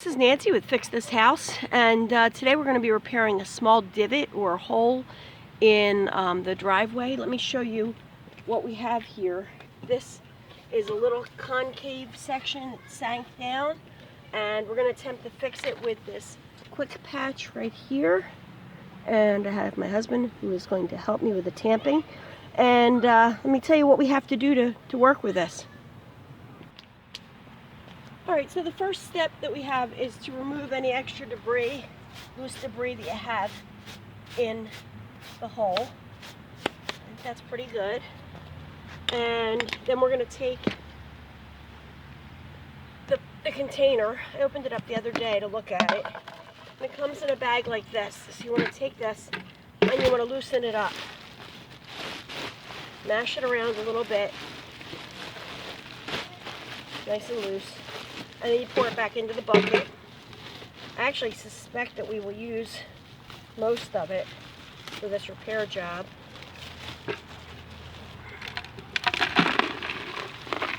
This is Nancy with Fix This House, and today we're going to be repairing a small divot or hole in the driveway. Let me show you what we have here. This is a little concave section that sank down, and we're going to attempt to fix it with this quick patch right here. And I have my husband who is going to help me with the tamping. And let me tell you what we have to do to work with this. Alright, so the first step that we have is to remove any extra debris, loose debris that you have in the hole. I think that's pretty good. And then we're going to take the container. I opened it up the other day to look at it. And it comes in a bag like this. So you want to take this and you want to loosen it up. Mash it around a little bit. Nice and loose. And then you pour it back into the bucket. I actually suspect that we will use most of it for this repair job.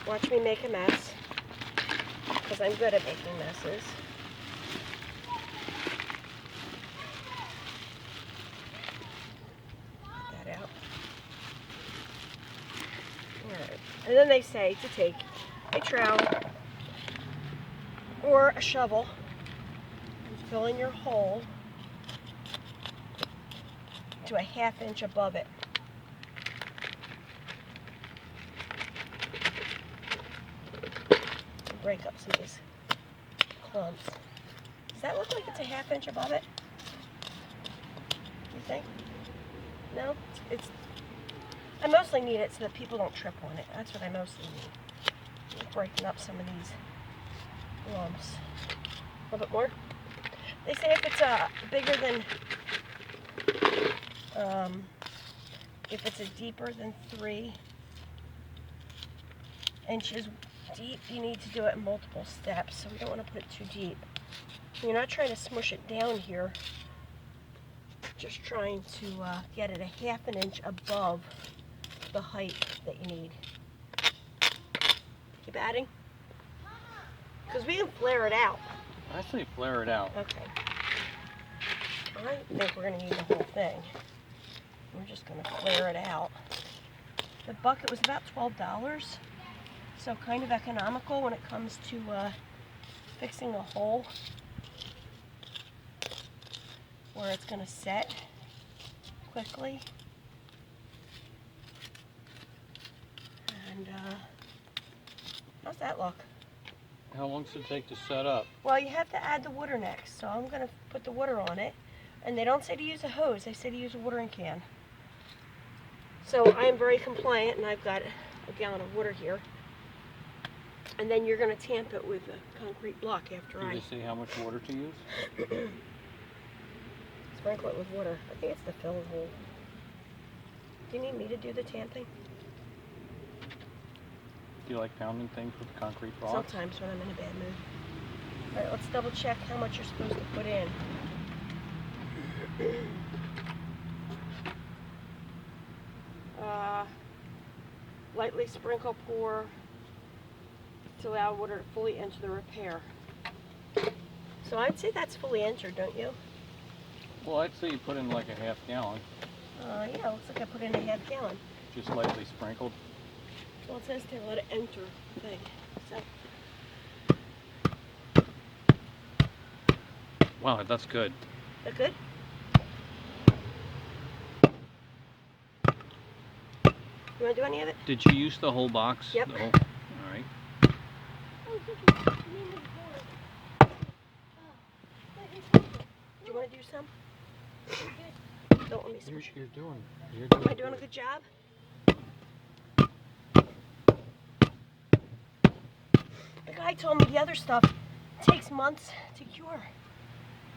Watch me make a mess, because I'm good at making messes. Get that out. Alright. And then they say to take a trowel or a shovel and fill in your hole to a 1/2 inch above it. Break up some of these clumps. Does that look like it's a 1/2 inch above it? You think? No? I mostly need it so that people don't trip on it. That's what I mostly need. Just breaking up some of these lumps. A little bit more. They say if it's bigger than, if it's a deeper than 3 inches deep, you need to do it in multiple steps. So we don't want to put it too deep. You're not trying to smush it down here. Just trying to get it a 1/2 inch above the height that you need. Keep adding. Because we can flare it out. I say flare it out. Okay. I think we're going to need the whole thing. We're just going to flare it out. The bucket was about $12, so kind of economical when it comes to fixing a hole where it's going to set quickly. And how's that look? How long does it take to set up? Well, you have to add the water next, so I'm going to put the water on it. And they don't say to use a hose, they say to use a watering can. So I am very compliant, and I've got a gallon of water here. And then you're going to tamp it with a concrete block after Did they say how much water to use? Sprinkle it with water. I think it's the fill hole. Do you need me to do the tamping? Do you like pounding things with concrete blocks? Sometimes when I'm in a bad mood. Alright, let's double check how much you're supposed to put in. Lightly sprinkle, pour to allow water to fully enter the repair. So I'd say that's fully entered, don't you? Well, I'd say you put in like a 1/2 gallon. Yeah, looks like I put in a 1/2 gallon. Just lightly sprinkled. Well, it says to let it enter the thing. So. Wow, that's good. That good? You want to do any of it? Did you use the whole box? Yep. The whole... All right. Do you want to do some? Don't let me smush. You're doing Am I doing a good job? The guy told me the other stuff takes months to cure.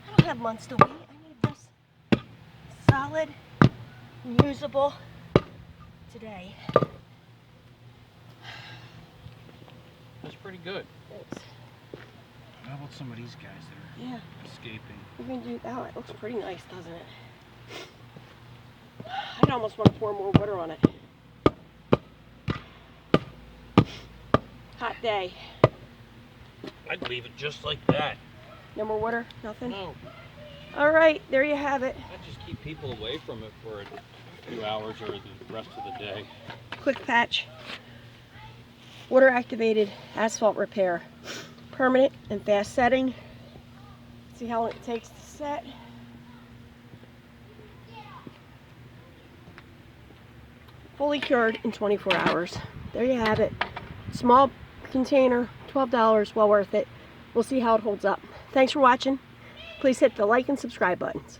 I don't have months to wait. I need this solid, usable today. That's pretty good. Thanks. How about some of these guys that are escaping? We're going to do that. It looks pretty nice, doesn't it? I'd almost want to pour more water on it. Hot day. I'd leave it just like that. No more water? Nothing? No, All right, there you have it. I just keep people away from it for a few hours or the rest of the day. Quick patch. Water activated asphalt repair. Permanent and fast setting. See how long it takes to set. Fully cured in 24 hours. There you have it. Small container, $12, well worth it. We'll see how it holds up. Thanks for watching. Please hit the like and subscribe buttons.